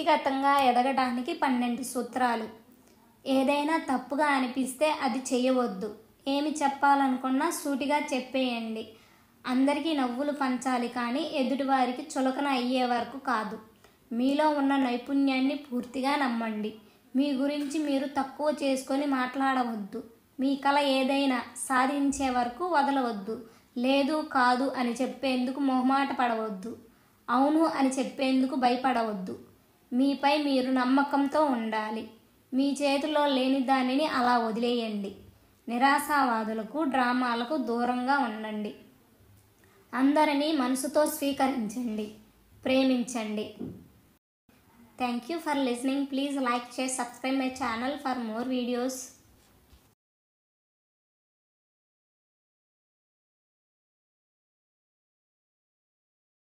వ్యక్తిగతంగా ఎదగడానికి 12 సూత్రాలు. ఏదైనా తప్పుగా అనిపిస్తే అది చేయవద్దు. ఏమి చెప్పాలనుకున్నా సూటిగా చెప్పేయండి. అందరికీ నవ్వులు పంచాలి కానీ ఎదుటివారికి చులకన అయ్యే వరకు కాదు. మీలో ఉన్న నైపుణ్యాన్ని పూర్తిగా నమ్మండి. మీ గురించి మీరు తక్కువ చేసుకొని మాట్లాడవద్దు. మీ కల ఏదైనా సాధించే వరకు వదలవద్దు. లేదు కాదు అని చెప్పేందుకు మొహమాట పడవద్దు. అవును అని చెప్పేందుకు భయపడవద్దు. మీపై మీరు నమ్మకంతో ఉండాలి. మీ చేతిలో లేని దానిని అలా వదిలేయండి. నిరాశావాదులకు, డ్రామాలకు దూరంగా ఉండండి. అందరినీ మనసుతో స్వీకరించండి, ప్రేమించండి. Thank you for listening. Please like, share, subscribe my channel for more videos.